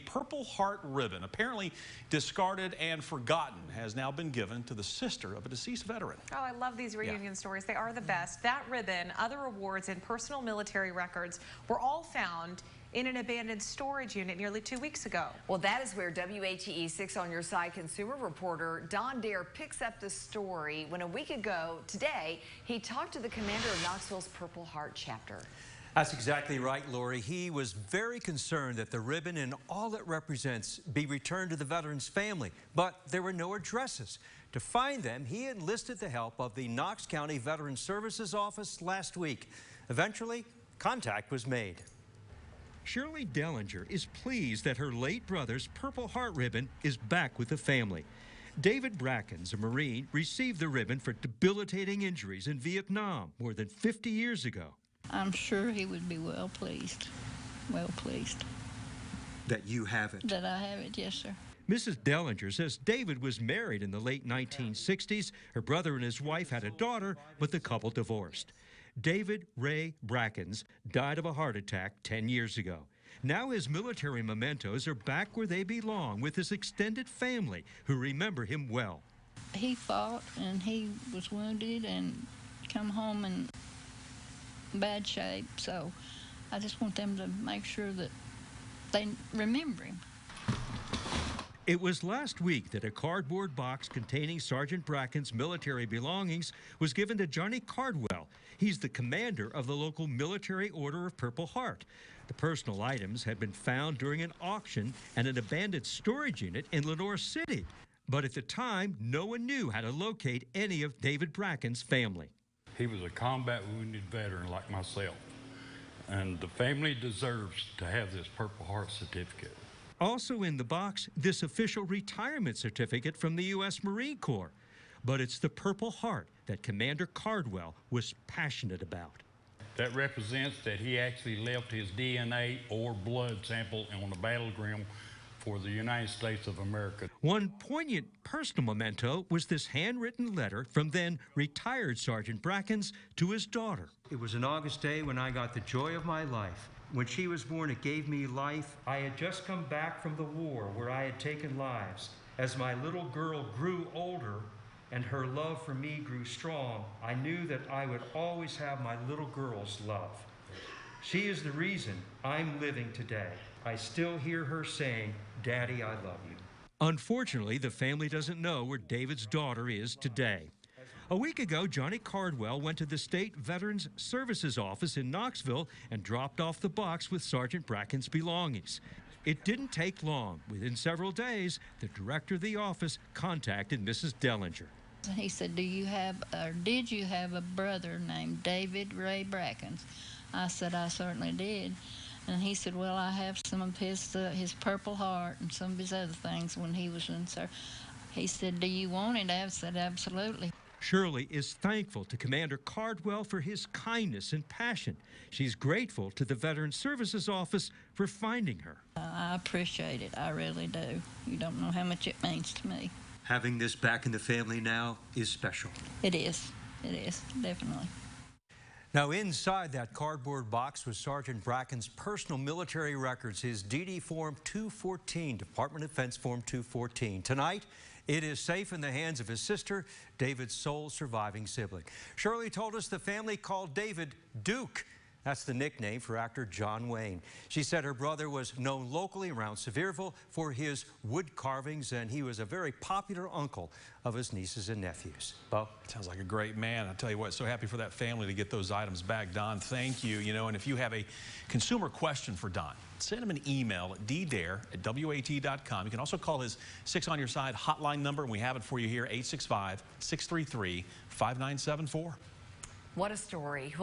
Purple Heart ribbon, apparently discarded and forgotten, has now been given to the sister of a deceased veteran. Oh, I love these reunion stories. They are the best. That ribbon, other awards, and personal military records were all found in an abandoned storage unit nearly 2 weeks ago. Well, that is where WATE 6 on your side consumer reporter Don Dare picks up the story when a week ago today he talked to the commander of Knoxville's Purple Heart chapter. That's exactly right, Lori. He was very concerned that the ribbon and all it represents be returned to the veteran's family, but there were no addresses. To find them, he enlisted the help of the Knox County Veterans Services Office last week. Eventually, contact was made. Shirley Dellinger is pleased that her late brother's Purple Heart ribbon is back with the family. David Brackens, a Marine, received the ribbon for debilitating injuries in Vietnam more than 50 years ago. I'm sure he would be well pleased. Well pleased. That you have it? That I have it, yes, sir. Mrs. Dellinger says David was married in the late 1960s. Her brother and his wife had a daughter, but the couple divorced. David Ray Brackens died of a heart attack 10 years ago. Now his military mementos are back where they belong with his extended family who remember him well. He fought and he was wounded and come home in bad shape, so I just want them to make sure that they remember him. It was last week that a cardboard box containing Sergeant Bracken's military belongings was given to Johnny Cardwell. He's the commander of the local Military Order of Purple Heart. The personal items had been found during an auction at an abandoned storage unit in Lenore City. But at the time, no one knew how to locate any of David Bracken's family. He was a combat wounded veteran like myself, and the family deserves to have this Purple Heart certificate. Also in the box, this official retirement certificate from the U.S. Marine Corps. But it's the Purple Heart that Commander Cardwell was passionate about. That represents that he actually left his DNA or blood sample on the battleground for the United States of America. One poignant personal memento was this handwritten letter from then retired Sergeant Brackens to his daughter. It was an August day when I got the joy of my life. When she was born, it gave me life. I had just come back from the war where I had taken lives. As my little girl grew older and her love for me grew strong, I knew that I would always have my little girl's love. She is the reason I'm living today. I still hear her saying, "Daddy, I love you." Unfortunately, the family doesn't know where David's daughter is today. A week ago, Johnny Cardwell went to the State Veterans Services Office in Knoxville and dropped off the box with Sergeant Bracken's belongings. It didn't take long. Within several days, the director of the office contacted Mrs. Dellinger. He said, did you have a brother named David Ray Brackens? I said, I certainly did. And he said, well, I have some of his Purple Heart and some of his other things when he was in service. He said, do you want it? I said, absolutely. Shirley is thankful to Commander Cardwell for his kindness and passion. She's grateful to the Veterans Services Office for finding her. I appreciate it. I really do. You don't know how much it means to me. Having this back in the family now is special. It is. It is, definitely. Now, inside that cardboard box was Sergeant Bracken's personal military records, his DD Form 214, Department of Defense Form 214. Tonight, it is safe in the hands of his sister, David's sole surviving sibling. Shirley told us the family called David Duke. That's the nickname for actor John Wayne. She said her brother was known locally around Sevierville for his wood carvings, and he was a very popular uncle of his nieces and nephews. Bo? Sounds like a great man. I tell you what, so happy for that family to get those items back. Don, thank you. And if you have a consumer question for Don, send him an email at ddare@wat.com. You can also call his 6 on your side hotline number, and we have it for you here, 865-633-5974. What a story.